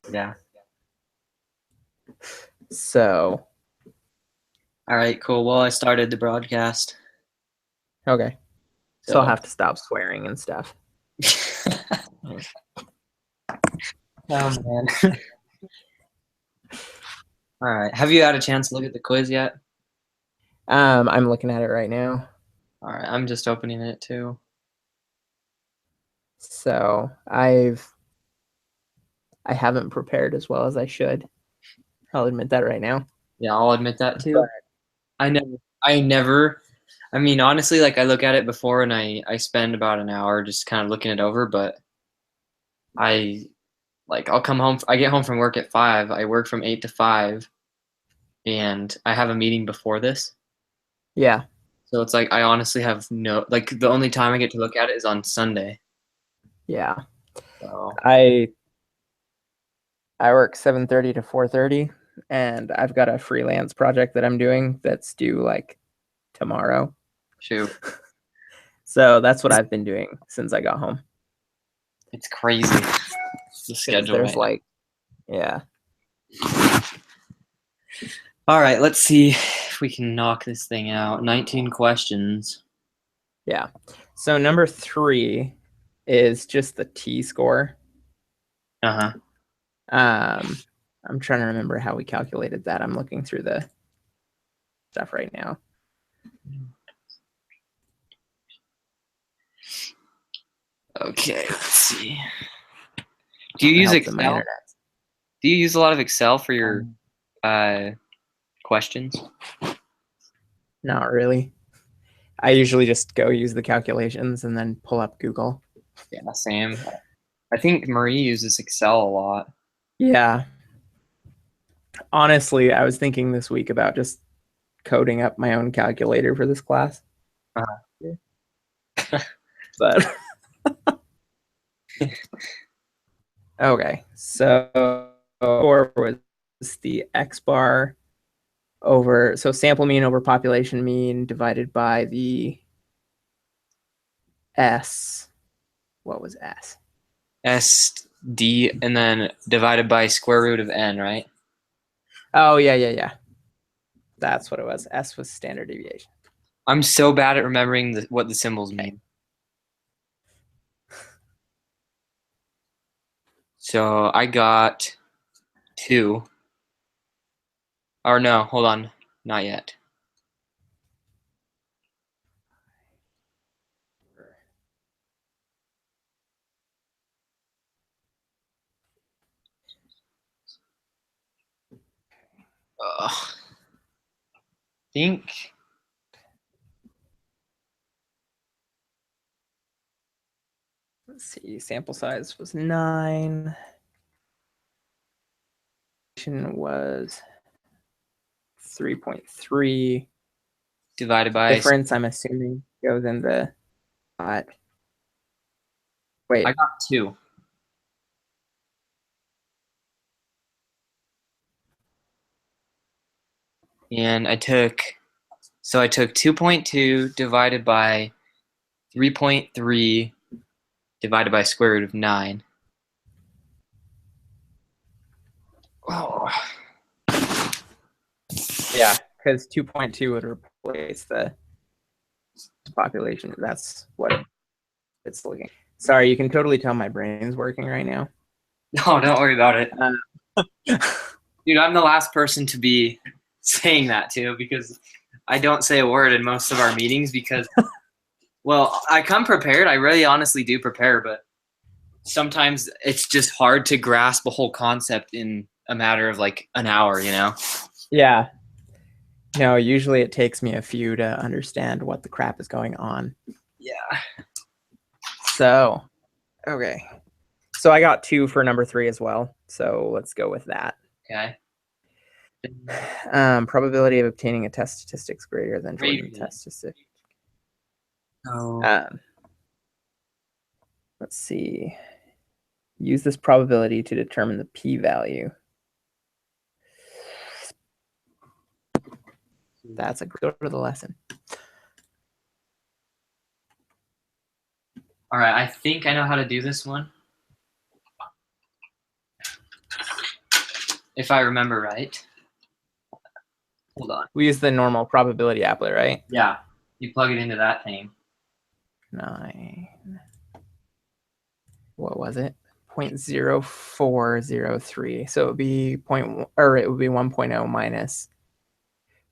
Yeah. So, All right, cool. Well, I started the broadcast. okay. So I'll So, have to stop swearing and stuff. oh man. All right. Have you had a chance to look at the quiz yet? I'm looking at it right now. All right. I'm just opening it too. So I haven't prepared as well as I should. I'll admit that right now. Yeah, I'll admit that But too. I never, I never, I mean, honestly, like I look at it before and I spend about an hour just kind of looking it over, but I I'll come home, I get home from work at 5. I work from 8 to 5 and I have a meeting before this. yeah, So it's like I honestly have no, like the only time I get to look at it is on Sunday. yeah. So, I I work 7:30 to 4:30 and I've got a freelance project that I'm doing that's due like tomorrow. shoot, So that's what I've been doing since I got home. it's crazy the Because schedule there's right now. like, yeah, All right, let's see if we can knock this thing out. 19 questions. yeah. So number 3 is just the T score. Uh-huh. Um, I'm trying to remember how we calculated that. I'm looking through the stuff right now. Okay, let's see. Do you It use helped that my Excel? internet. Do you use a lot of Excel for your Um, uh questions? Not really. I usually just go use the calculations and then pull up Google. Yeah, same. I think Marie uses Excel a lot. Yeah. Honestly, I was thinking this week about just coding up my own calculator for this class. Uh-huh. But okay. So or was the X bar over sample mean over population mean divided by the S. What was S? SD and then divided by square root of n, right? Oh yeah, yeah, yeah. That's what it was. S was standard deviation. I'm so bad at remembering what the symbols Okay. mean. So I got 2. Or no, hold on. Not yet. Ugh. Think Let's see. Sample size was 9. Was 3.3. divided by. Difference, I'm assuming, goes in the dot. I Wait. got 2. And I took 2.2 divided by 3.3 divided by square root of 9. Oh, Yeah, because 2.2 would replace the population. That's what it's looking. Sorry, you can totally tell my brain's working right now. no, don't worry about it. Uh, Dude, I'm the last person to be saying that to because I don't say a word in most of our meetings because, well, I come prepared. I really honestly do prepare, but sometimes it's just hard to grasp a whole concept in a matter of like an hour, you know? yeah. No, usually it takes me a few to understand what the crap is going on. Yeah. So, okay. So I got 2 for number 3 as well. So let's go with that. Okay. Probability of obtaining a test statistics greater than Jordan Gradient. test statistic. Oh. Um, let's see. Use this probability to determine the p-value. That's a go to the lesson. All right. I think I know how to do this one. if I remember right. Hold on. We use the normal probability applet, right? Yeah, you plug it into that thing. 9. What was it? 0.0403. So it would be it would be 1.0 minus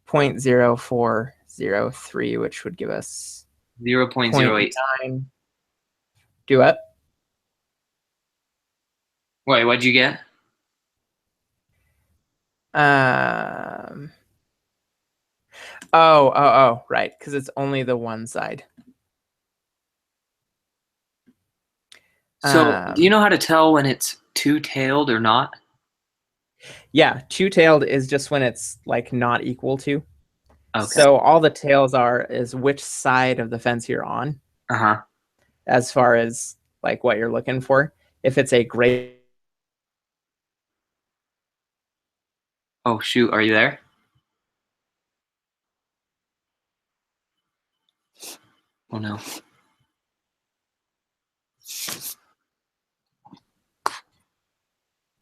0.0403, which would give us 0.08. 0.9. Do what? Wait, what'd you get? Oh, right, because it's only the one side. So, do you know how to tell when it's two-tailed or not? Yeah, two-tailed is just when it's like not equal to. Okay. So all the tails is which side of the fence you're on, Uh-huh. as far as like what you're looking for. If it's a great Oh, shoot. Are you there? Oh, no.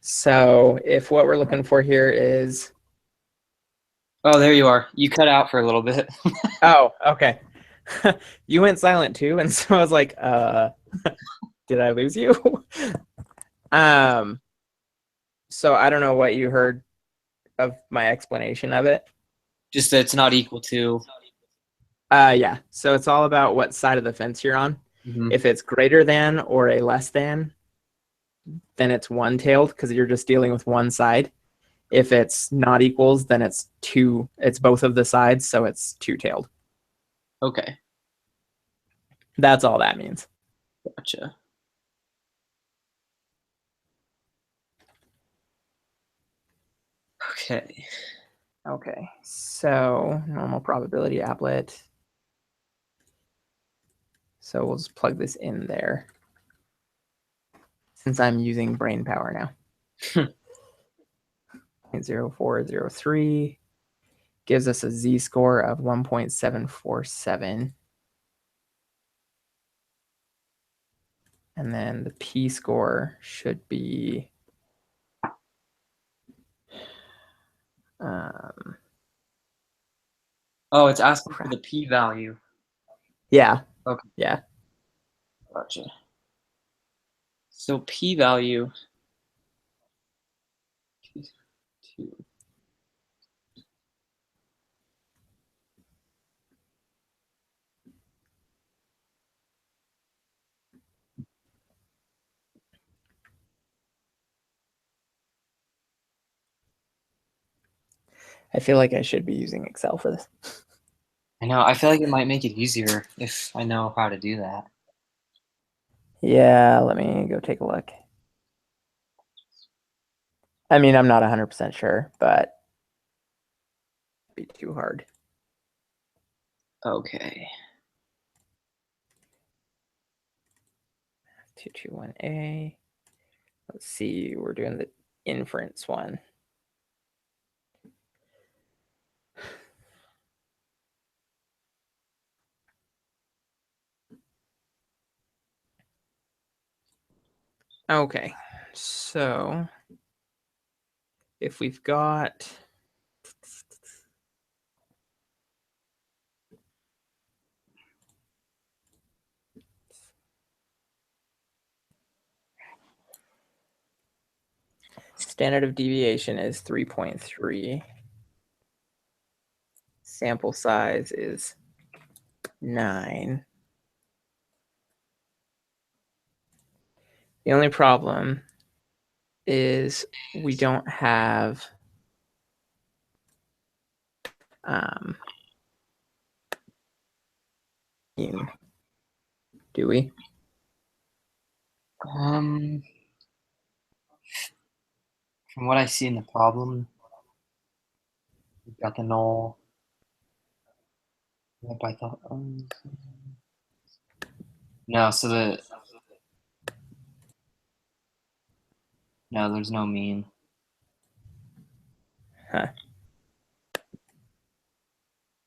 So if what we're looking for here is... Oh, there you are. You cut out for a little bit. Oh, okay. You went silent too, and so I was like, did I lose you? So I don't know what you heard of my explanation of it. Just that it's not equal to. Yeah. So it's all about what side of the fence you're on. Mhm. If it's greater than or a less than, then it's one-tailed because you're just dealing with one side. If it's not equals, then it's both of the sides, so it's two-tailed. Okay. That's all that means. Gotcha. Okay. Okay. So normal probability applet. So we'll just plug this in there since I'm using brain power now. 0.0403 gives us a z-score of 1.747. And then the p-score should be Oh, it's asking for the p-value. Yeah. Okay. Yeah. Gotcha. So p-value. 2. I feel like I should be using Excel for this. I know. I feel like it might make it easier if I know how to do that. Yeah, let me go take a look. I mean, I'm not 100% sure, but it'd be too hard. Okay. 221A. Let's see, we're doing the inference one. Okay, so if we've got standard of deviation is 3.3. Sample size is 9. The only problem is we don't have do we? From what I see in the problem, we've got the null. I thought. No, so no, there's no mean. Huh.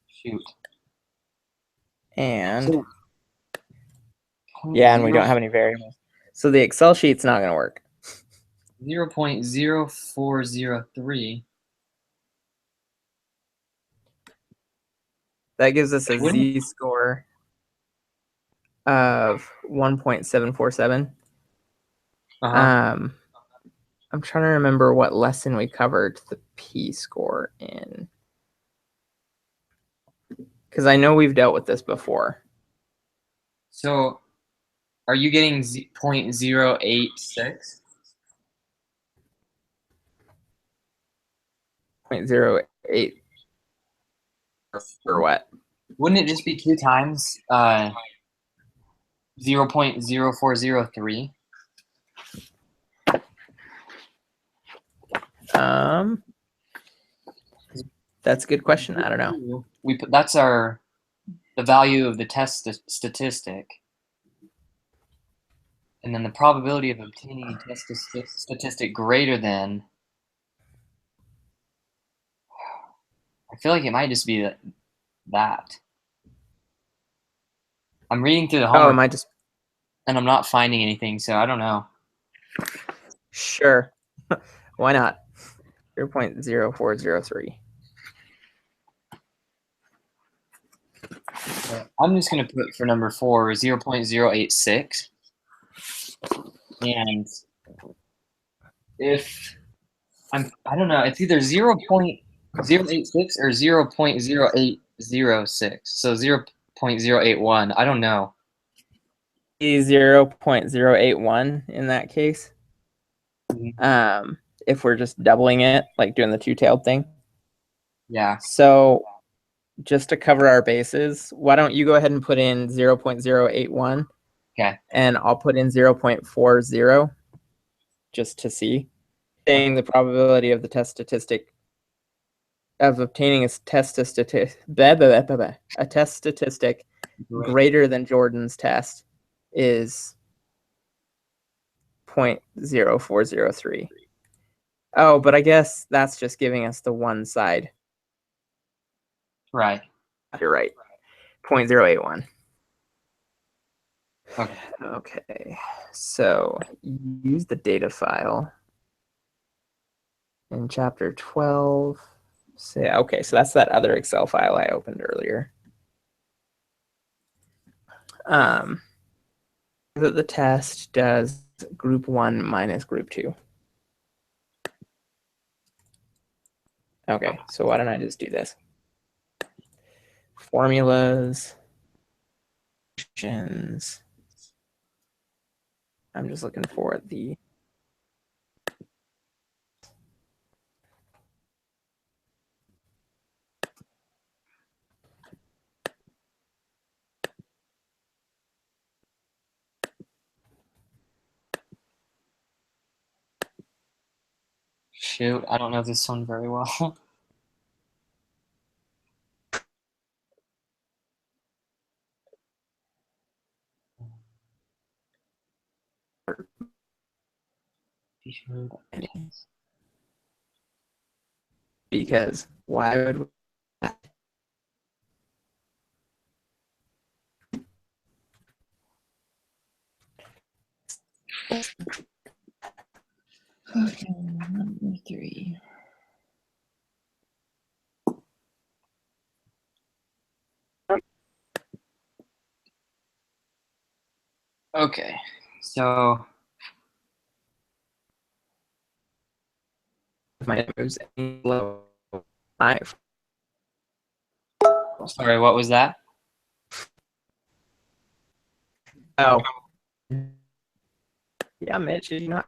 Shoot. And So, yeah, and we don't have any variables. So the Excel sheet's not going to work. 0.0403. That gives us a Wouldn't- z-score of 1.747. Uh-huh. I'm trying to remember what lesson we covered the p-score in. Because I know we've dealt with this before. So are you getting 0.086? 0.08 or what? Wouldn't it just be 2 times 0.0403? That's a good question. I don't know. That's the value of the test statistic. And then the probability of obtaining a test statistic greater than, I feel like it might just be that. I'm reading through the Oh, homework am I just and I'm not finding anything, so I don't know. sure? Why not? 0.0403. I'm just going to put for number 4 0.086. And if I don't know, it's either 0.086 or 0.0806. So 0.081. I don't know. 0.081 in that case. If we're just doubling it, like doing the two-tailed thing. Yeah. So just to cover our bases, why don't you go ahead and put in 0.081? Okay. And I'll put in 0.40 just to see. Saying the probability of the test statistic of obtaining a test statistic greater than Jordan's test is 0.0403. Oh, but I guess that's just giving us the one side. Right. You're right. 0.081. Okay. Okay. So use the data file in chapter 12. So, yeah, okay, so that's that other Excel file I opened earlier. The test does group 1 minus group 2. Okay, so why don't I just do this? Formulas. Functions. I'm just looking for the Shoot, I don't know this one very well. because why would we Okay, number 3. Okay, so my moves below 5? sorry, what was that? Oh. Yeah, Mitch, did you not?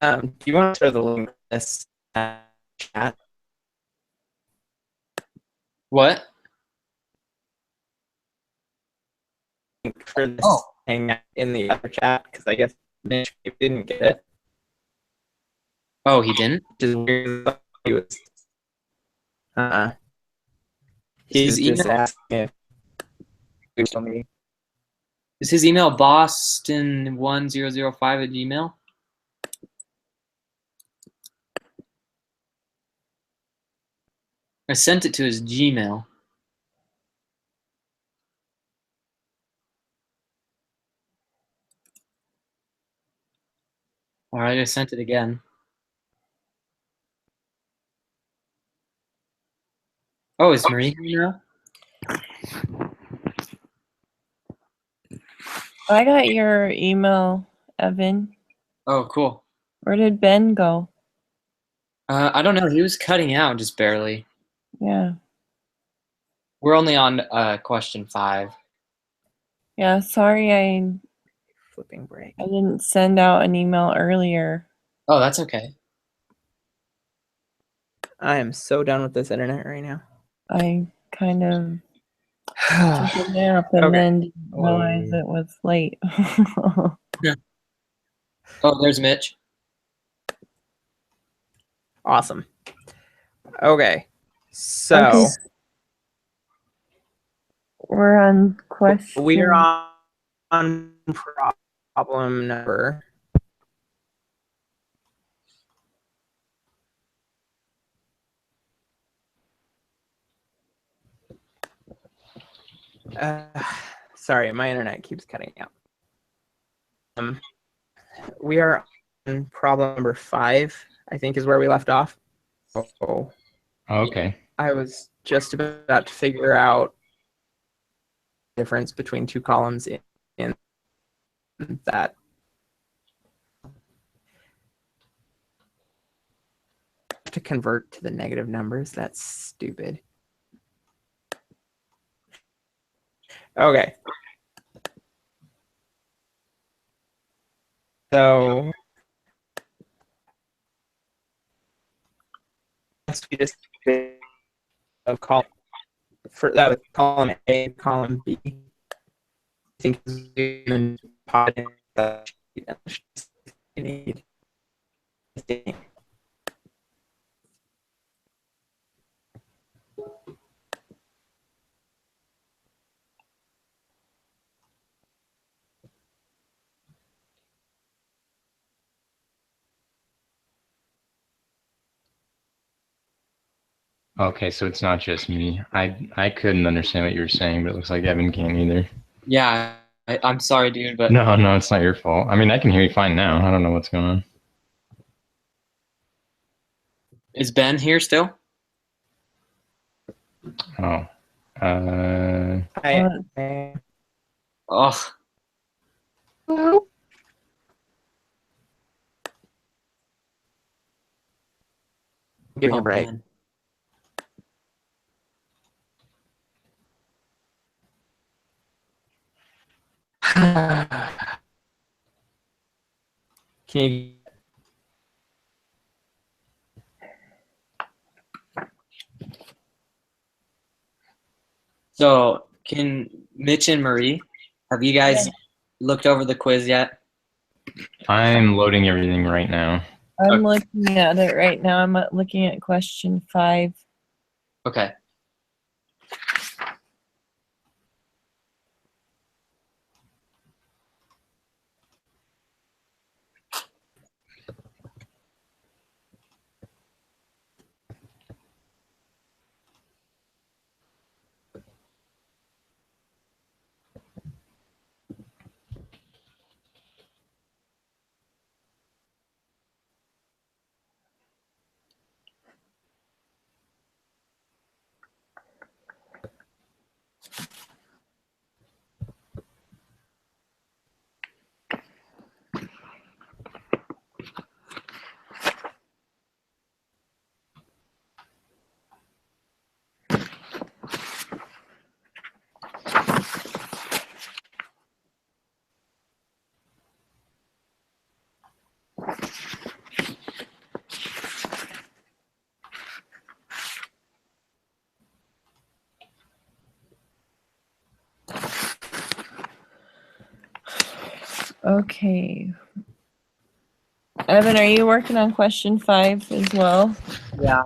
Do you want to share the link to this chat? What? For this Oh. hangout in the other chat? Because I guess Mitch didn't get it. Oh, he didn't? Which is weird. He was, His he's just email? asking if we told me. Is his email boston1005@gmail? I sent it to his Gmail. All right, I sent it again. Oh, is Marie here now? I got your email, Evan. Oh, cool. Where did Ben go? I don't know. He was cutting out just barely. Yeah. We're only on question 5. Yeah, sorry I Flipping break. didn't send out an email earlier. Oh, that's okay. I am so done with this internet right now. I kind of took a nap and Okay. then didn't realize it was late. Oh, there's Mitch. Awesome. Okay. So Okay. We're on question. we are on problem number. Sorry, my internet keeps cutting out. We are on problem number 5, I think is where we left off. Oh, Okay. I was just about to figure out the difference between 2 columns in that. To convert to the negative numbers, that's stupid. Okay. So we just of column for that column A, column B. I think in pot need. Okay, so it's not just me. I couldn't understand what you were saying, but it looks like Evan can't either. Yeah, I'm sorry, dude, but No, it's not your fault. I mean, I can hear you fine now. I don't know what's going on. is Ben here still? Oh. I Oh, Hello? Give me a break. man. Can you So, can Mitch and Marie, have you guys looked over the quiz yet? I'm loading everything right now. I'm looking at it right now. I'm looking at question 5. Okay. Okay. Evan, are you working on question 5 as well? Yeah.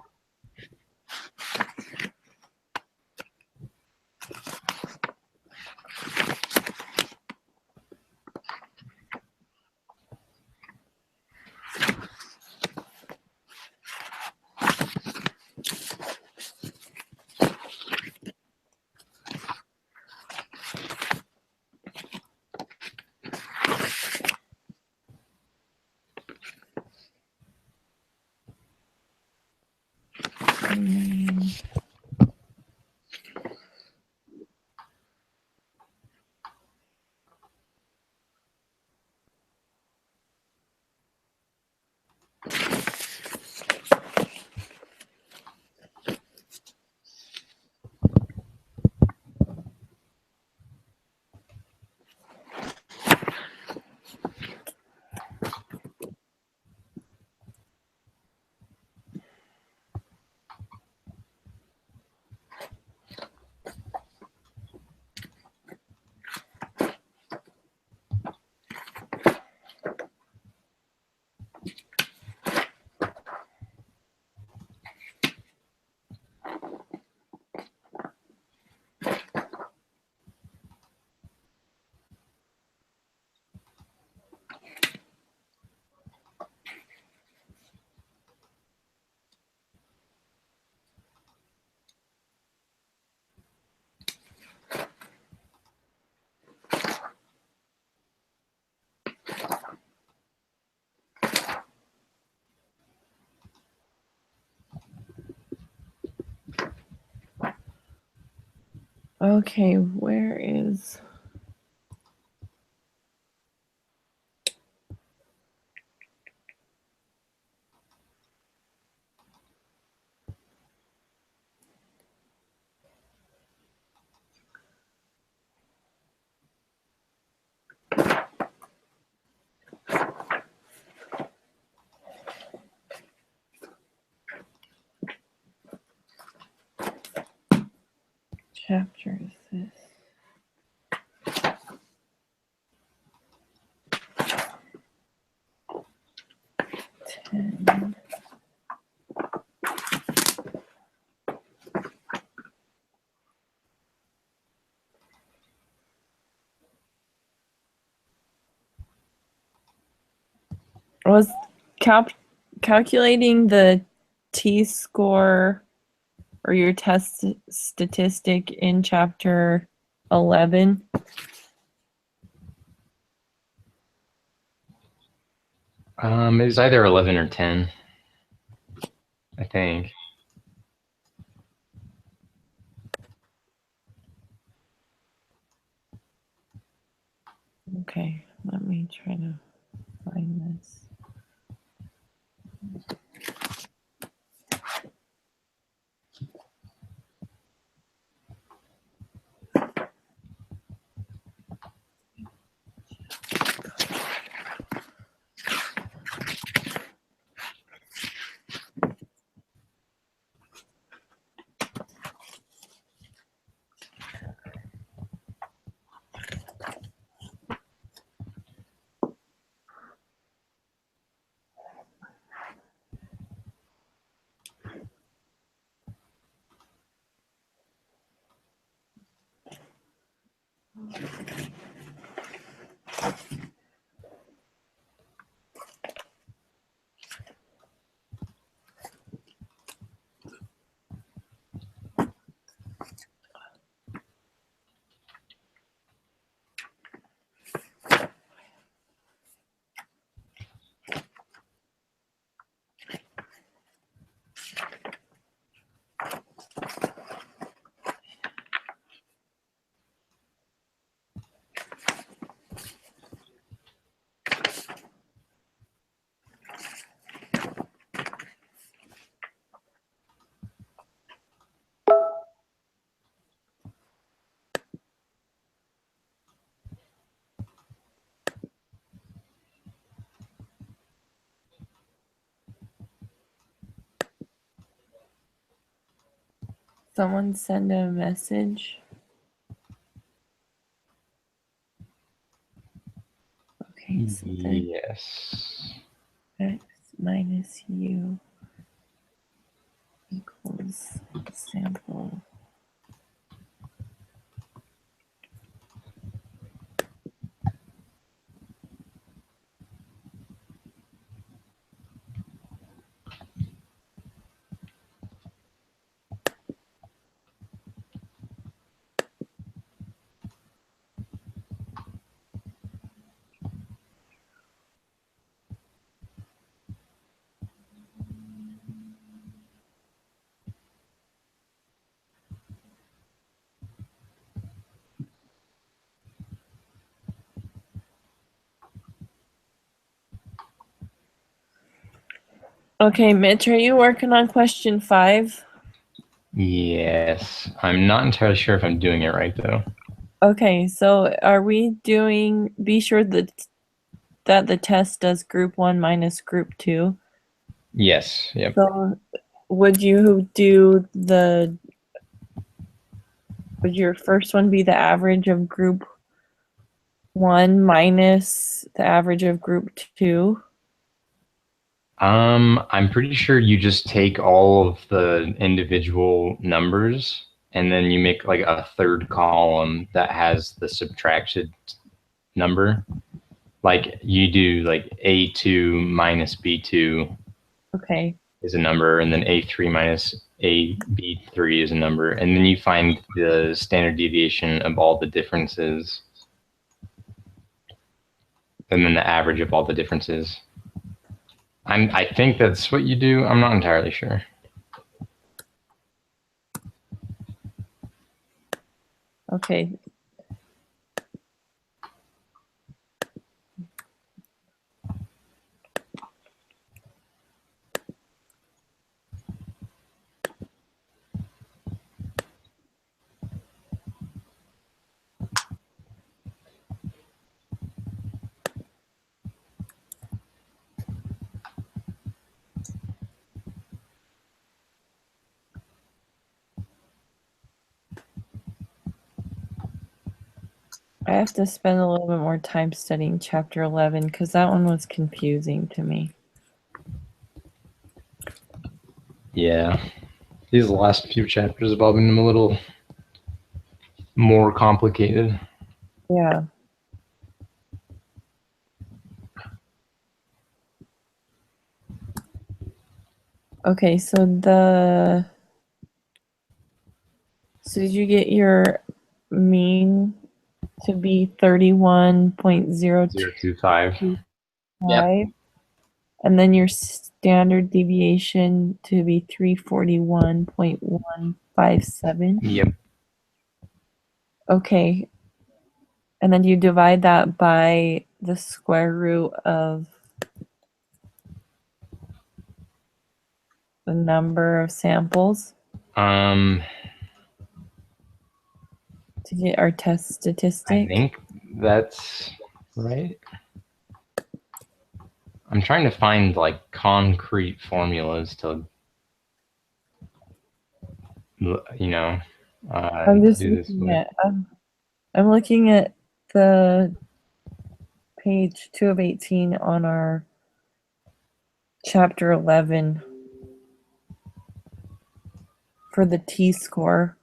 Okay, where is... chapter is this? Ten. Was calculating the T-score or your test statistic in chapter 11? It was either 11 or 10, I think. Okay, let me try to find this. Someone send a message. Okay, so then Yes. x minus u equals sample. Okay, Mitch, are you working on question 5? Yes. I'm not entirely sure if I'm doing it right, though. Okay, so are we doing, be sure that the test does group 1 minus group 2? Yes. Yep. So would you do would your first one be the average of group 1 minus the average of group 2? I'm pretty sure you just take all of the individual numbers and then you make like a third column that has the subtracted number. Like you do like A2 minus B2 Okay. is a number, and then A3 minus AB3 is a number, and then you find the standard deviation of all the differences, and then the average of all the differences. I think that's what you do. I'm not entirely sure. Okay. I have to spend a little bit more time studying chapter 11 because that one was confusing to me. Yeah. These last few chapters have all been a little more complicated. Yeah. Okay, so did you get your mean to be 31.025? 025. Yep. And then your standard deviation to be 341.157. Yep. Okay. And then you divide that by the square root of the number of samples Um, to get our test I statistic. think that's right. I'm trying to find like concrete formulas to, I'm just do this looking with. at I'm looking at the page 2 of 18 on our chapter 11 for the T-score.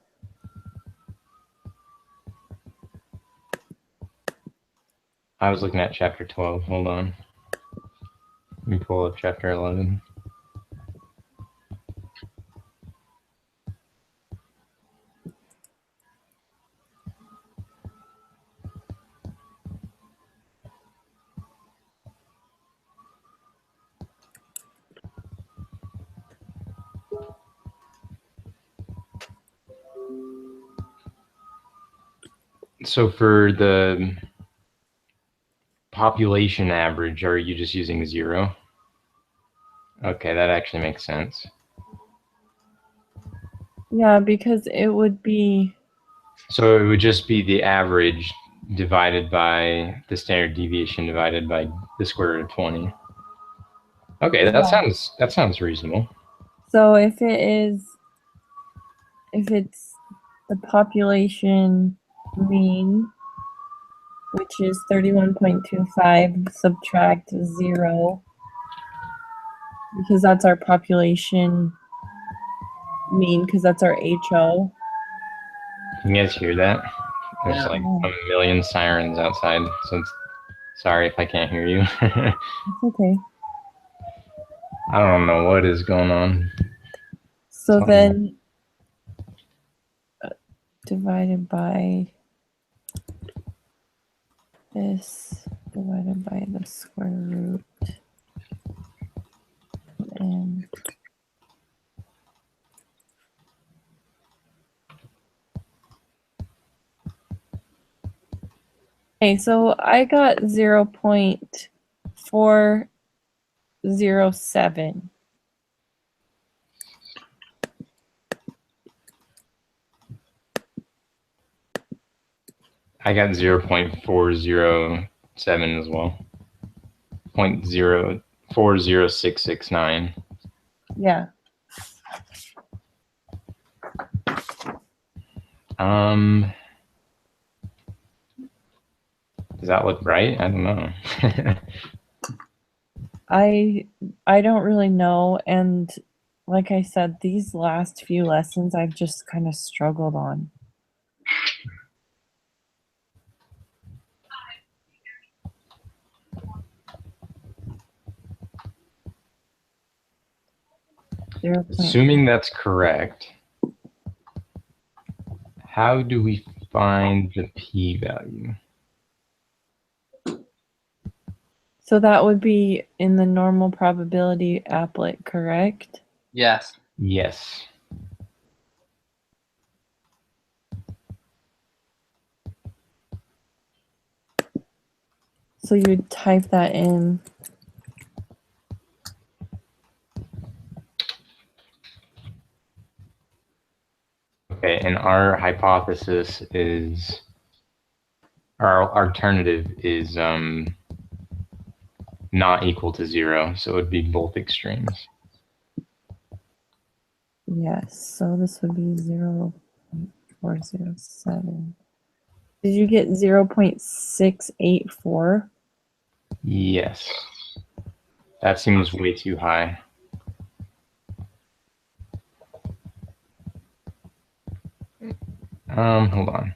I was looking at chapter 12. Hold on. Let me pull up chapter 11. So for the population average, are you just using 0? Okay, that actually makes sense. Yeah, because it would be So it would just be the average divided by the standard deviation divided by the square root of 20. Okay, that sounds reasonable. so if it's the population mean, which is 31.25, subtract 0, because that's our population mean, because that's our HO. Can you guys hear that? There's Yeah. like a million sirens outside, so sorry if I can't hear you. It's okay. I don't know what is going on. So Something. then divided by this, divided by the square root, and okay, so I got 0.407. I got 0.407 as well. 0.040669. Yeah. Does that look right? I don't know. I don't really know, and like I said, these last few lessons I've just kind of struggled on. Assuming that's correct, how do we find the p-value? So that would be in the normal probability applet, correct? Yes. Yes. So you type that in. Okay, and our hypothesis is, our alternative is not equal to 0, so it would be both extremes. Yes, so this would be 0.407. Did you get 0.684? Yes. That seems way too high. Hold on.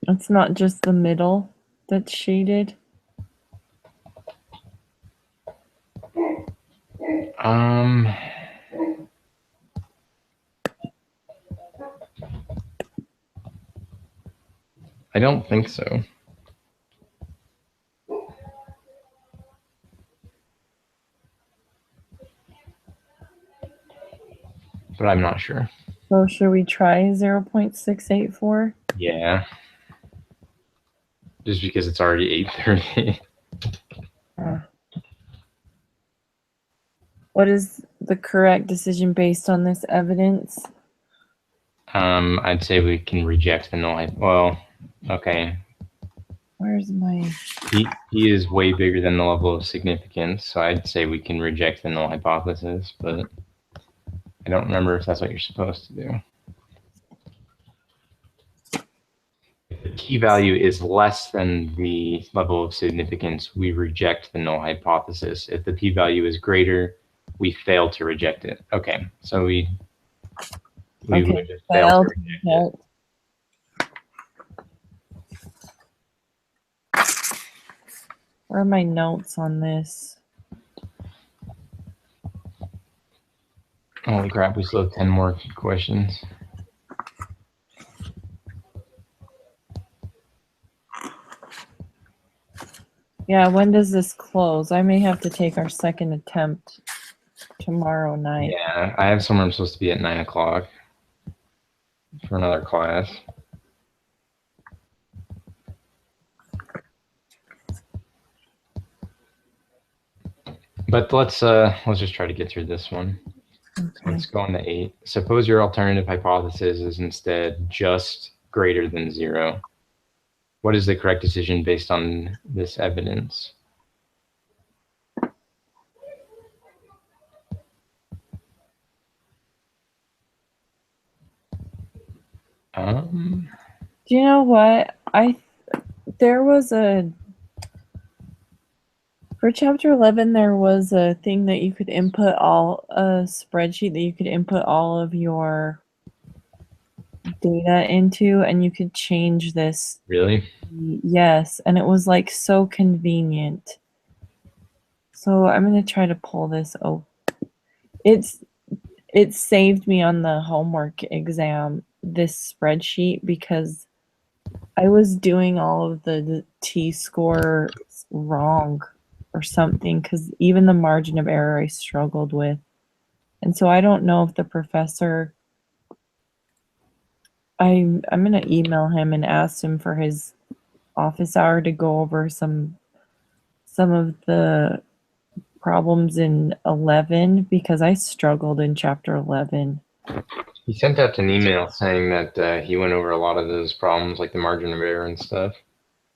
It's not just the middle that's shaded. Um, I don't think so. But I'm not sure. So should we try 0.684? Yeah. Just because it's already 8:30. What is the correct decision based on this evidence? I'd say we can reject the null. Well, okay. Where's my... He is way bigger than the level of significance, so I'd say we can reject the null hypothesis, but I don't remember if that's what you're supposed to do. If the p-value is less than the level of significance, we reject the null hypothesis. If the p-value is greater, we fail to reject it. Okay, so we Okay, would just fail to failed. reject it. Where are my notes on this? Holy crap, we still have 10 more questions. Yeah, when does this close? I may have to take our second attempt tomorrow night. Yeah, I have somewhere I'm supposed to be at 9 o'clock for another class. But let's just try to get through this one. Okay. Let's go on to 8. Suppose your alternative hypothesis is instead just greater than 0. What is the correct decision based on this evidence? Do you know what? There was for chapter 11, there was a thing that you could input a spreadsheet that you could input all of your data into, and you could change this. Really? Yes, and it was like so convenient. So I'm gonna try to pull this. Oh, it saved me on the homework exam, this spreadsheet, because I was doing all of the T-score wrong or something, because even the margin of error I struggled with. And so I don't know if the professor, I'm going to email him and ask him for his office hour to go over some of the problems in 11, because I struggled in chapter 11. He sent out an email saying that he went over a lot of those problems, like the margin of error and stuff,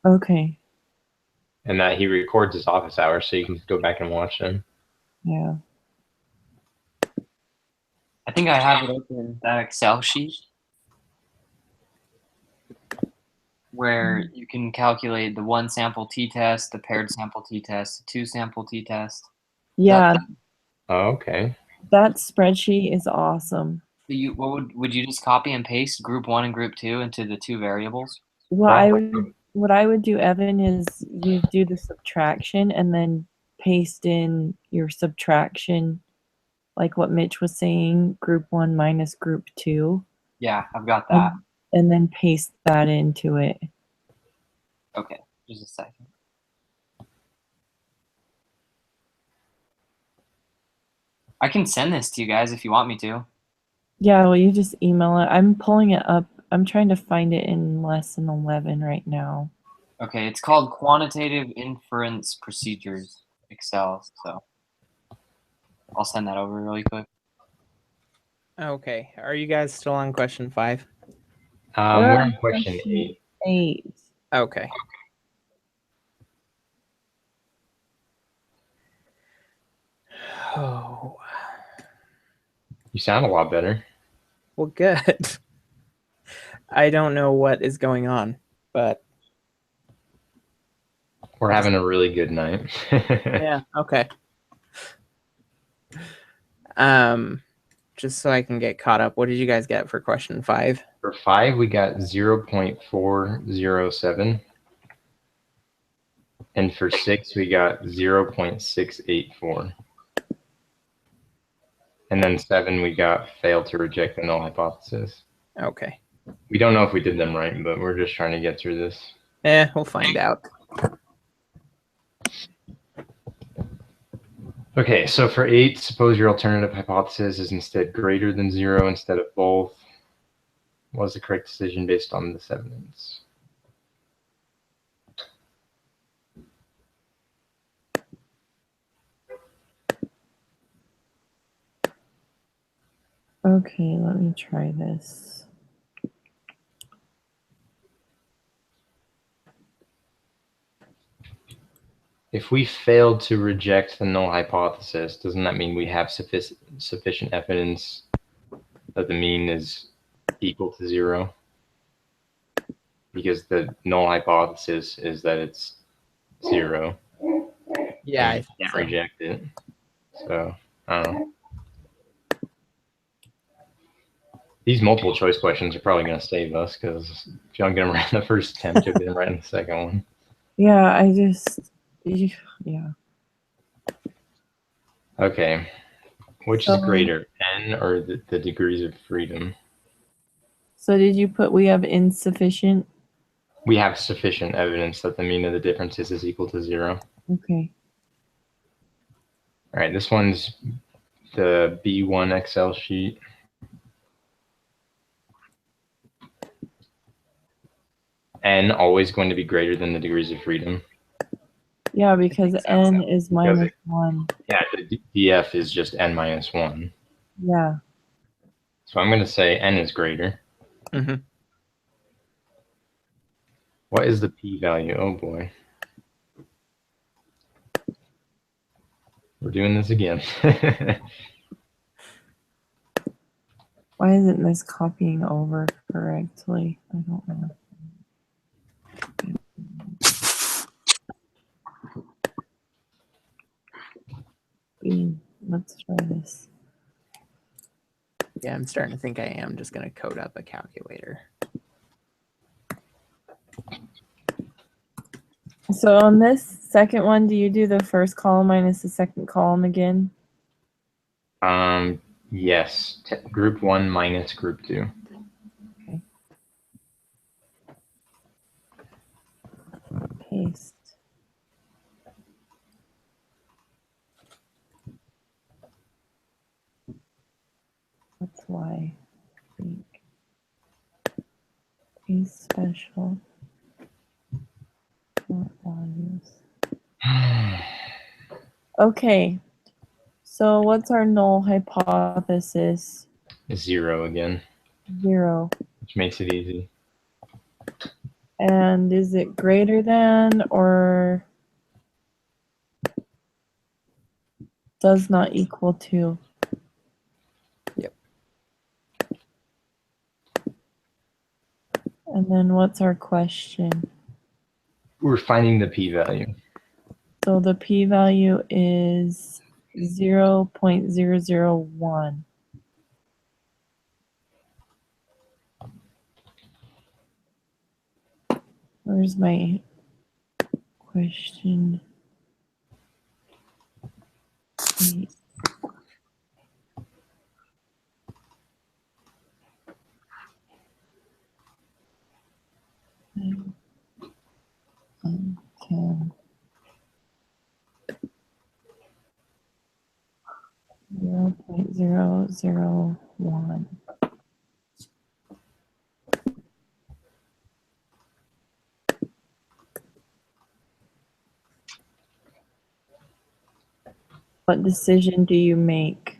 Okay. and that he records his office hours so you can go back and watch them. Yeah. I think I have it open, that Excel sheet, where you can calculate the 1 sample t-test, the paired sample t-test, the 2 sample t-test. Yeah, Oh, okay. that spreadsheet is awesome. So would you just copy and paste group 1 and group 2 into the 2 variables? What I would do, Evan, is you do the subtraction and then paste in your subtraction, like what Mitch was saying, group 1 minus group 2, Yeah, I've got that. and then paste that into it. Okay, just a second. I can send this to you guys if you want me to. Yeah, well, you just email it. I'm pulling it up. I'm trying to find it in lesson 11 right now. Okay, it's called Quantitative Inference Procedures, Excel. So I'll send that over really quick. Okay. Are you guys still on question 5? We're on question 8. 8. Okay. Oh, You sound a lot better. well, good. I don't know what is going on, but We're having a really good night. yeah, okay. Just so I can get caught up, what did you guys get for question 5? For 5, we got 0.407. And for 6, we got 0.684. And then 7, we got failed to reject the null hypothesis. Okay. We don't know if we did them right, but we're just trying to get through this. We'll find out. Okay, so for 8, suppose your alternative hypothesis is instead greater than 0 instead of both. What was the correct decision based on this evidence? Okay, let me try this. If we failed to reject the null hypothesis, doesn't that mean we have sufficient evidence that the mean is equal to 0? Because the null hypothesis is that it's 0. Yeah, I and think you can't so. reject it. So, I don't know. These multiple choice questions are probably going to save us because if you don't get them right in the first attempt, you'll get them right in the second one. Yeah, I just, yeah. Okay. Which So- is greater, n or the degrees of freedom? So did you put we have insufficient? We have sufficient evidence that the mean of the differences is equal to 0. Okay. All right, this one's the B1 Excel sheet. N always going to be greater than the degrees of freedom. Yeah, because n is minus 1. Yeah, the df is just n minus 1. Yeah. So I'm going to say n is greater. Mhm. What is the p-value? Oh boy. We're doing this again. Why isn't this copying over correctly? I don't know. Let's try this. Yeah, I'm starting to think I am just going to code up a calculator. So on this second one, do you do the first column minus the second column again? Yes. Group 1 minus group 2. Okay. Paste. That's why. I think. Paste special. Not values. Okay. So what's our null hypothesis? 0 again, 0. which makes it easy. And is it greater than or does not equal to? Yep. And then what's our question? We're finding the p-value. So the p-value is 0.001. Where's my question? Wait. Okay. 0.001. What decision do you make?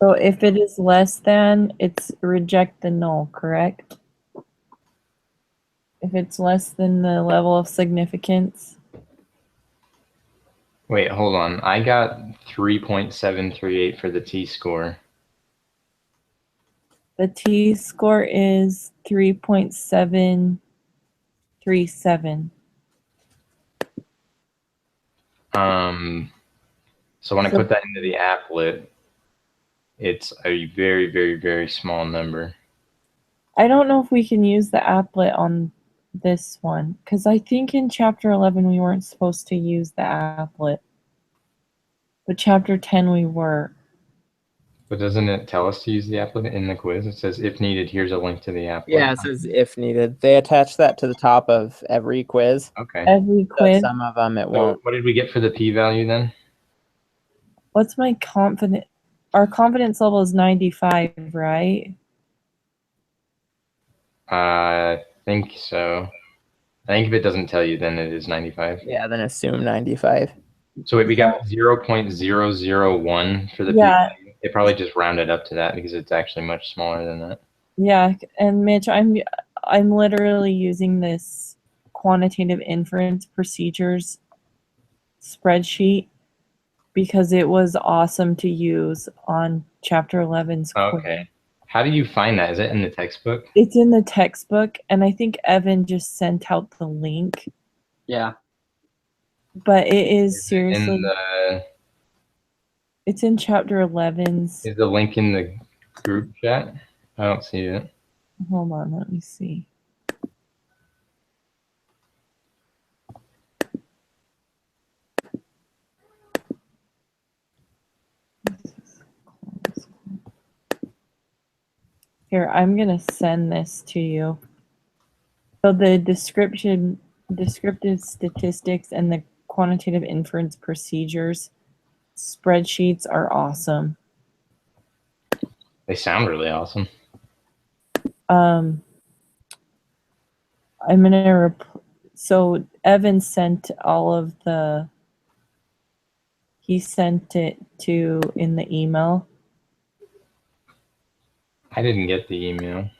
So if it is less than, it's reject the null, correct? If it's less than the level of significance. Wait, hold on. I got 3.738 for the t-score. The t-score is 3.737. So when I So- put that into the applet, it's a very, very, very small number. I don't know if we can use the applet on this one, because I think in chapter 11 we weren't supposed to use the applet. But chapter 10 we were. But doesn't it tell us to use the applet in the quiz? It says, if needed, here's a link to the applet. Yeah, it says if needed. They attach that to the top of every quiz. Okay. Every But quiz. some of them it So won't. what did we get for the p-value then? What's my confidence? Our confidence level is 95, right? I think so. I think if it doesn't tell you, then it is 95. Yeah, then assume 95. So wait, we got 0.001 for the Yeah. p-value. It probably just rounded up to that because it's actually much smaller than that. Yeah, and Mitch, I'm literally using this quantitative inference procedures spreadsheet because it was awesome to use on chapter 11's quiz. Okay. How do you find that? Is it in the textbook? It's in the textbook, and I think Evan just sent out the link, Yeah. but it is In seriously, the it's in chapter 11's. is the link in the group chat? I don't see it. Hold on, let me see. Here, I'm gonna send this to you. So the descriptive statistics and the quantitative inference procedures spreadsheets are awesome. They sound really awesome. I'm gonna so Evan sent all of he sent it to in the email. I didn't get the email.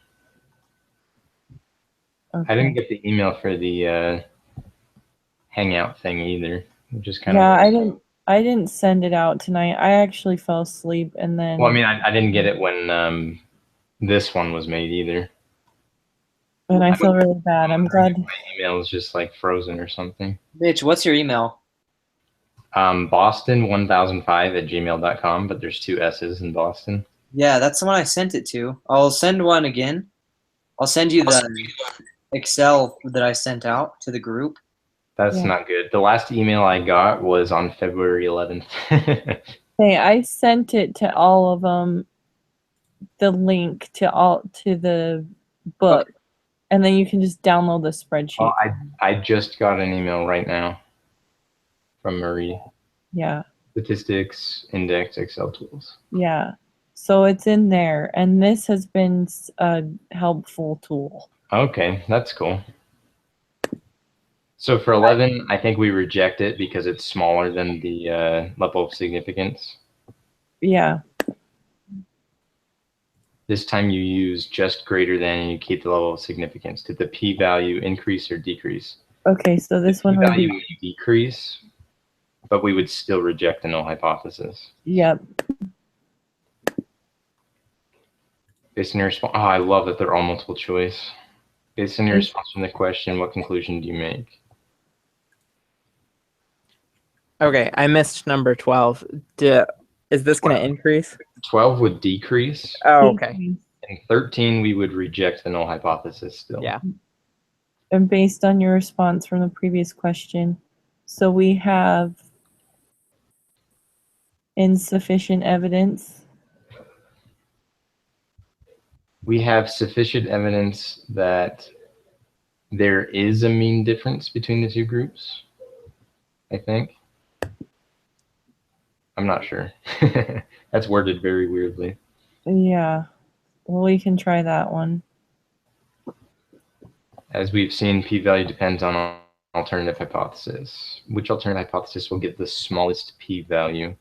Okay. I didn't get the email for the Hangout thing either, which is kind Yeah, of. I didn't send it out tonight. I actually fell asleep and then. Well, I mean, I didn't get it when this one was made either. And I feel really bad. I'm glad. My email is just like frozen or something. Mitch, what's your email? Boston1005@gmail.com, but there's two S's in Boston. Yeah, that's the one I sent it to. I'll send one again. I'll send you the Excel that I sent out to the group. That's Yeah. not good. The last email I got was on February 11th. Hey, I sent it to all of them. The link to the book, and then you can just download the spreadsheet. Oh, I just got an email right now from Marie. Yeah, Statistics, index, Excel tools. yeah. So it's in there, and this has been a helpful tool. Okay, that's cool. So for 11, I think we reject it because it's smaller than the level of significance. Yeah, This time you use just greater than and you keep the level of significance. Did the p-value increase or decrease? okay, so this one would P-value be, would decrease, but we would still reject the null hypothesis. yep. Based on your response, oh, I love that they're all multiple choice. Based on your response from the question, what conclusion do you make? Okay, I missed number 12. Is this going to increase? 12 would decrease, Oh, okay. and 13 we would reject the null hypothesis still. Yeah. And based on your response from the previous question, so we have insufficient evidence. We have sufficient evidence that there is a mean difference between the two groups, I think. I'm not sure. That's worded very weirdly. Yeah, well, we can try that one. As we've seen, p-value depends on alternative hypothesis. Which alternative hypothesis will give the smallest p-value?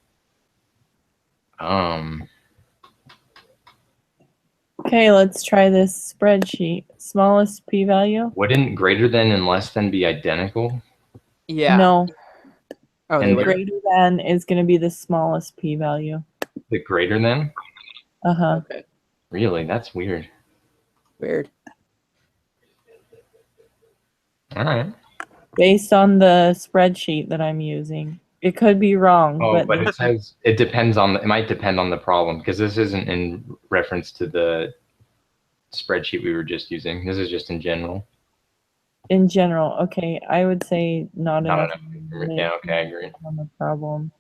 Okay, let's try this spreadsheet. Smallest p-value? Wouldn't greater than and less than be identical? Yeah. No, Oh, they And would. greater than is going to be the smallest p-value. The greater than? Uh-huh. Okay. Really? That's weird. Weird. All right. Based on the spreadsheet that I'm using. It could be wrong, Oh, but but it says it depends on it might depend on the problem because this isn't in reference to the spreadsheet we were just using. This is just in general. in general, okay, I would say not Not enough enough. Yeah, okay, I agree. on the problem.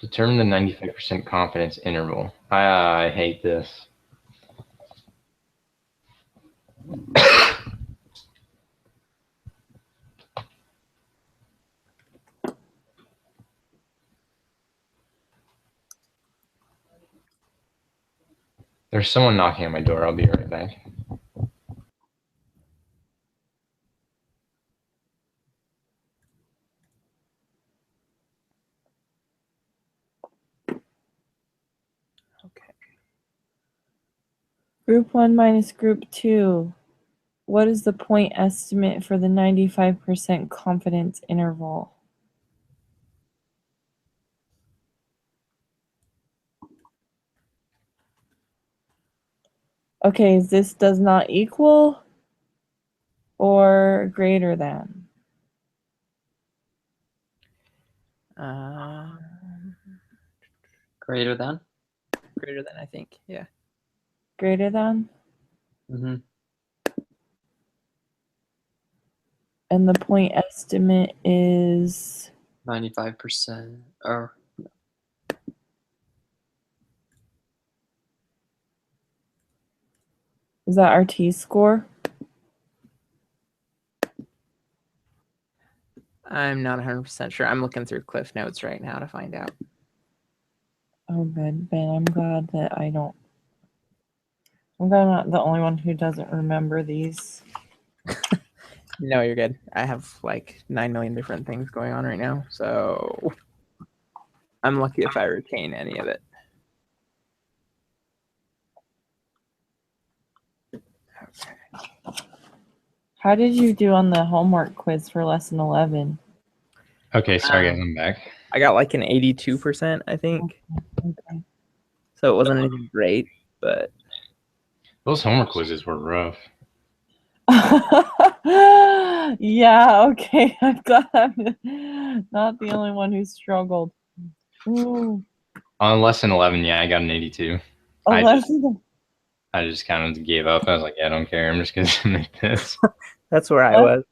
Determine the 95% confidence interval. I hate this. There's someone knocking on my door. I'll be right back. Okay. Group 1 minus group 2. What is the point estimate for the 95% confidence interval? Okay, is this does not equal or greater than? Greater than? Greater than, I think. Yeah. Greater than? Mm-hmm. And the point estimate is 95%. Or is that our t-score? I'm not 100% sure. I'm looking through Cliff Notes right now to find out. Oh, good, Ben. I'm glad that I'm not the only one who doesn't remember these. No, you're good. I have like 9 million different things going on right now, so I'm lucky if I retain any of it. Okay. How did you do on the homework quiz for lesson 11? Okay, sorry guys, I'm back. I got like an 82%, I think. Okay. So it wasn't anything great, but Those homework quizzes were rough. Yeah, okay. I'm glad I'm not the only one who struggled. Ooh, On lesson 11, yeah, I got an 82. a I lesson, just kind of gave up. I was like, yeah, I don't care. I'm just going to make this. that's where I was.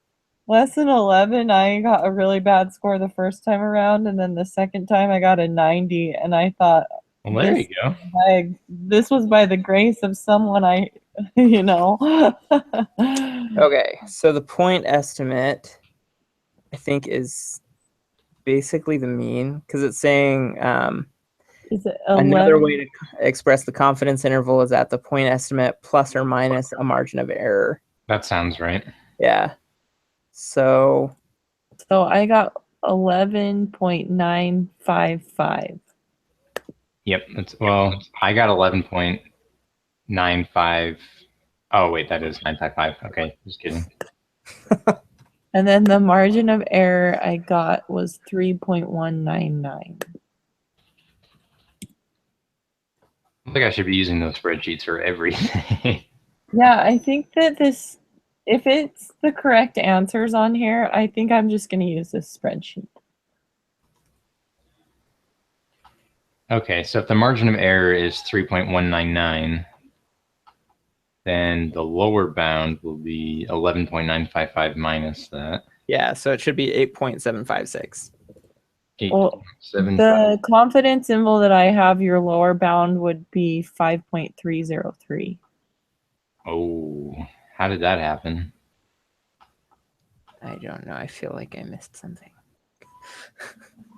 lesson 11, I got a really bad score the first time around, and then the second time I got a 90, and I thought, Well, there you go. this was by the grace of someone I, you know. Okay, so the point estimate, I think, is basically the mean because it's saying Is it another 11? way to express the confidence interval is at the point estimate plus or minus a margin of error. That sounds right. Yeah. So So I got 11.955. Yep. Well, I got 11.95. Oh, wait, that is 955. Okay, just kidding. And then the margin of error I got was 3.199. I think I should be using those spreadsheets for everything. Yeah, I think that if it's the correct answers on here, I think I'm just going to use this spreadsheet. Okay, so if the margin of error is 3.199, then the lower bound will be 11.955 minus that. yeah, so it should be 8.756. Well, 8.7. the confidence interval that I have, your lower bound would be 5.303. Oh, how did that happen? I don't know. I feel like I missed something.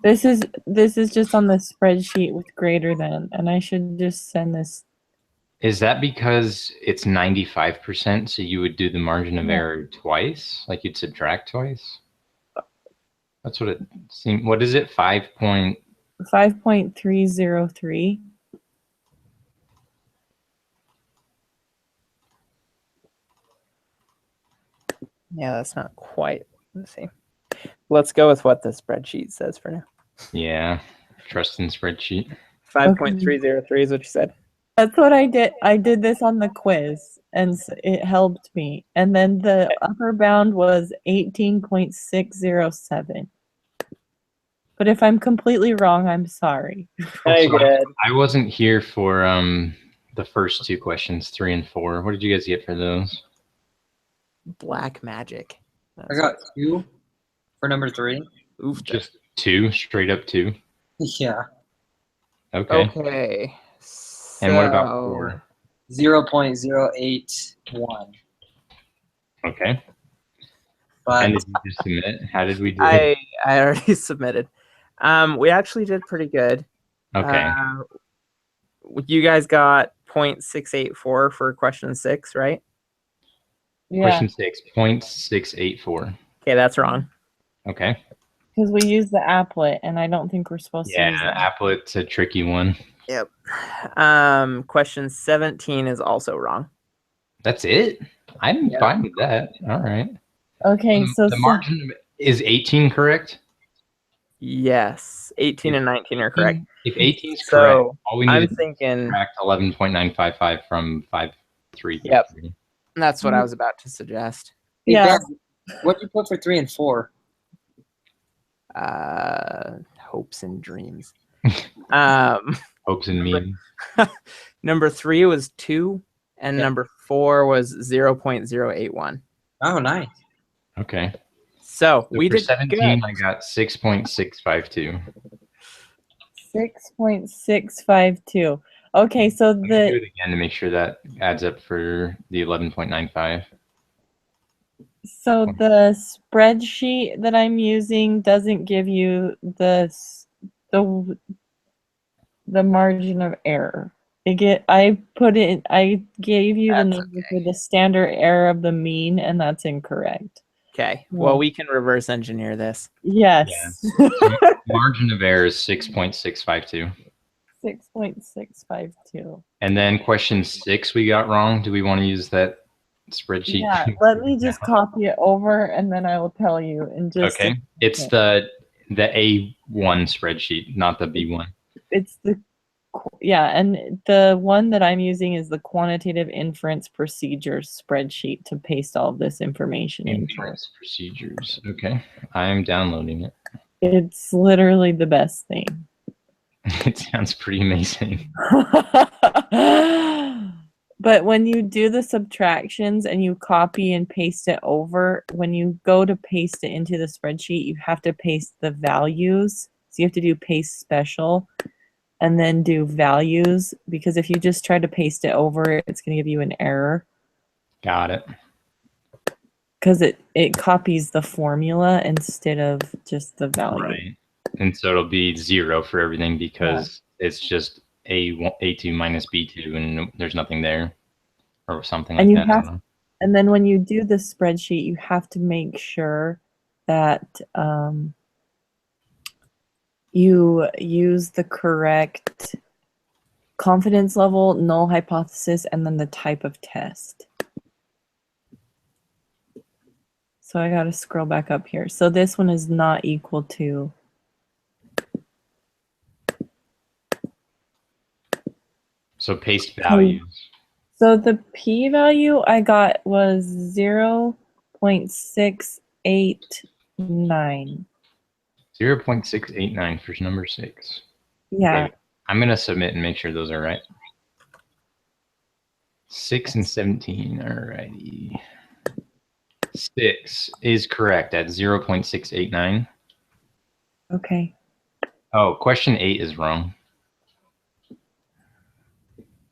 This is just on the spreadsheet with greater than, and I should just send this. Is that because it's 95%, so you would do the margin of Yeah. error twice? Like you'd subtract twice? That's what it seemed. What is it? 5.303. Yeah, that's not quite the same. Let's go with what the spreadsheet says for now. Yeah. Trust in spreadsheet. 5.303 is what you said. That's what I did. I did this on the quiz, and it helped me. And then the upper bound was 18.607. But if I'm completely wrong, I'm sorry. Very So good. I wasn't here for the first two questions, 3 and 4. What did you guys get for those? Black magic. I got 2 for number 3. Oof. Just 2, straight up 2. Yeah. Okay. Okay. And what about so- 4? 0.081. Okay. But And did you just submit? How did we do? I already submitted. We actually did pretty good. Okay. You guys got 0.684 for question 6, right? Yeah, Question 6, 0.684. Okay, that's wrong. Okay. because we use the applet, and I don't think we're supposed to use Yeah, that. applet's a tricky one. Yep. Question 17 is also wrong. That's it? I'm Yeah. fine with that. All right. Okay, so The margin is 18 correct? Yes, 18 and 19 are correct. If 18 is correct, So all we need I'm is to thinking subtract 11.955 from 5.3. Yep. that's what I was about to suggest. hey, Yeah. Ben, what did you put for 3 and 4? Hopes and dreams. Hopes and memes. Number 3 was 2, and Yeah. number 4 was 0.081. Oh, nice. Okay. So So we for did 17, good. I got 6.652. 6.652. Okay, so I'm gonna do the it again to make sure that adds up for the 11.95. spreadsheet that I'm using doesn't give you the margin of error. I gave you the That's number okay. for the standard error of the mean, and that's incorrect. Okay. Well, we can reverse engineer this. Yes. Margin of error is 6.652. 6.652. And then question 6 we got wrong. Do we want to use that spreadsheet? Yeah, let me just copy it over, and then I will tell you in just Okay. It's the A1 spreadsheet, not the B1. it's the and the one that I'm using is the quantitative inference procedures spreadsheet to paste all of this information into. Inference procedures. Okay. I'm downloading it. It's literally the best thing. It sounds pretty amazing. But when you do the subtractions and you copy and paste it over, when you go to paste it into the spreadsheet, you have to paste the values. So you have to do paste special and then do values, because if you just try to paste it over, it's going to give you an error Got it. because it copies the formula instead of just the value. Right. And so it'll be 0 for everything because it's just A2 minus B2 and there's nothing there or something And like you that. I have- don't know. And then when you do the spreadsheet, you have to make sure that you use the correct confidence level, null hypothesis, and then the type of test. So I got to scroll back up here. So this one is not equal to. So paste values. So the p-value I got was 0.689. 0.689 for number 6. Yeah. Okay, I'm going to submit and make sure those are right. 6 and 17. Alrighty. 6 is correct at 0.689. Okay. Oh, question 8 is wrong.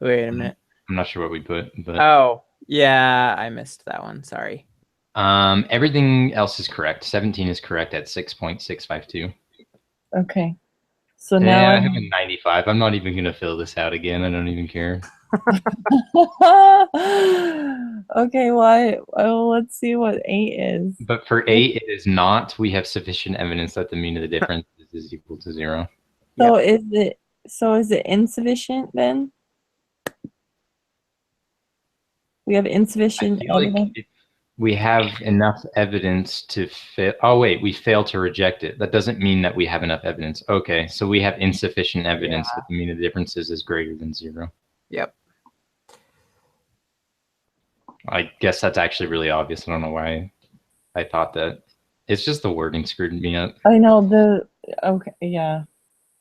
Wait a minute. I'm not sure what we put, but Oh, yeah, I missed that one. Sorry. everything else is correct. 17 is correct at 6.652. Okay. So Yeah, now I have a 95. I'm not even going to fill this out again. I don't even care. Okay, why? Well, let's see what 8 is. But for 8, it is not. We have sufficient evidence that the mean of the difference is equal to 0. So is it insufficient then? We have I insufficient feel like evidence. we have enough evidence to fail. Oh, wait, we failed to reject it. That doesn't mean that we have enough evidence. Okay, so we have insufficient evidence that the mean of the differences is greater than 0. Yep. I guess that's actually really obvious. I don't know why I thought that. It's just the wording screwed me up. I know okay, yeah.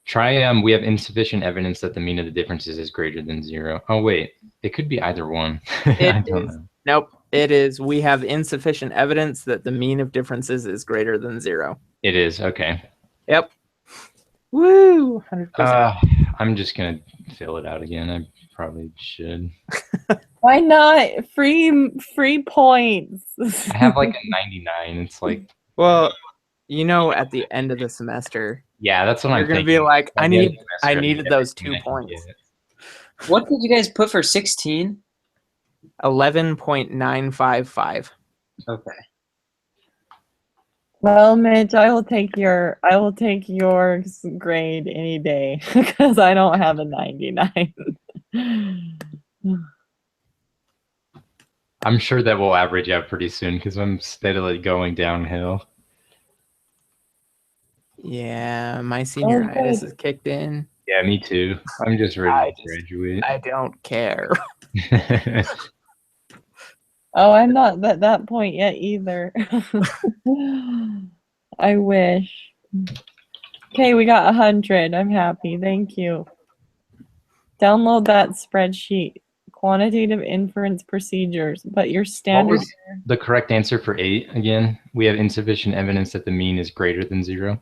Try, we have insufficient evidence that the mean of the differences is greater than 0. Oh, wait, it could be either one. I don't know. Nope. It is. We have insufficient evidence that the mean of differences is greater than 0. It is, okay. Yep. Woo! 100%. I'm just going to fill it out again. I probably should. Why not? Free points. I have like a 99. It's like, Well, at the end of the semester, yeah, that's what you're I'm going to thinking. be like, At I the end of needed the semester, those 2 everything I can points. get. What did you guys put for 16? 11.955. Okay. Well, Mitch, I will take your grade any day because I don't have a 99. I'm sure that will average out pretty soon because I'm steadily going downhill. Yeah, my senioritis is kicked in. Yeah, me too. I'm just ready to graduate. I don't care. Oh, I'm not at that point yet either. I wish. Okay, we got 100. I'm happy. Thank you. Download that spreadsheet. Quantitative inference procedures, but your What standard. was the correct answer for 8 again? We have insufficient evidence that the mean is greater than 0.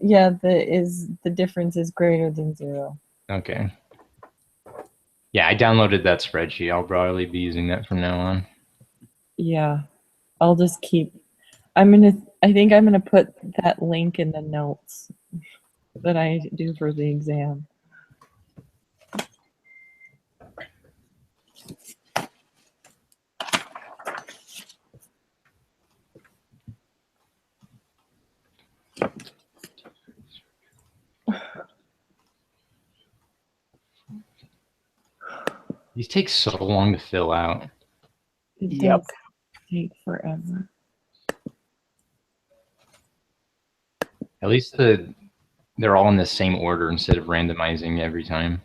Yeah, the difference is greater than 0. Okay. Yeah, I downloaded that spreadsheet. I'll probably be using that from now on. Yeah, I'll just keep. I think I'm gonna put that link in the notes that I do for the exam. These take so long to fill out. It Yep. does take forever. At least they're all in the same order instead of randomizing every time.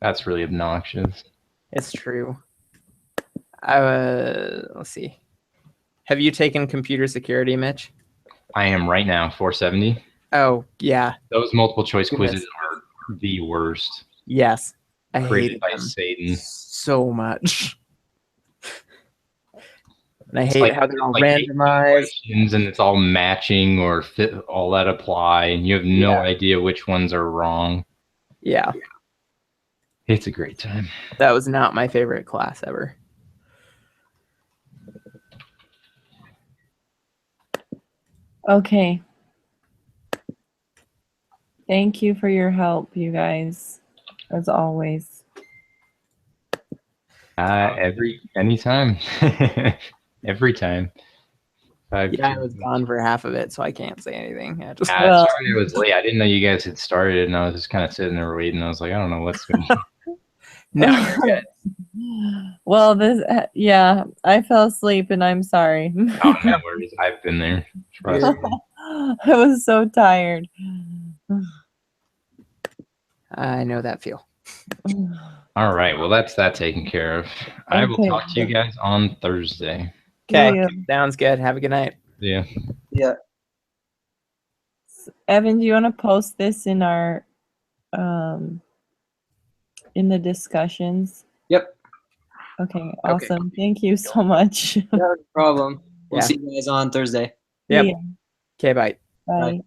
That's really obnoxious. It's true. Let's see. Have you taken computer security, Mitch? I am right now 470. Oh, yeah. Those multiple choice Goodness. quizzes are the worst. Yes. I Created hate by them Satan. so much. And I It's hate like- how they're all like 8 randomized. questions and it's all matching or fit all that apply, and you have no Yeah. idea which ones are wrong. Yeah, It's a great time. that was not my favorite class ever. Okay. Thank you for your help, you guys, as always. Anytime. Every time. Yeah, I was gone for half of it, so I can't say anything. I just Well- Sorry it was late. I didn't know you guys had started, and I was just kind of sitting there waiting. I was like, I don't know what's going on. no, you're good. Well, yeah, I fell asleep and I'm sorry. Oh, no worries. I've been there. Trust me. I was so tired. I know that feel. All right. Well, that's that taken care of. I will Okay. talk to you guys on Thursday. Okay, Yeah. sounds good. Have a good night. Yeah. Yeah. Evan, do you want to post this in our in the discussions? Yep. Okay, awesome. Thank you so much. No problem. We'll Yeah. see you guys on Thursday. Yep. Yeah, Okay, bye. bye.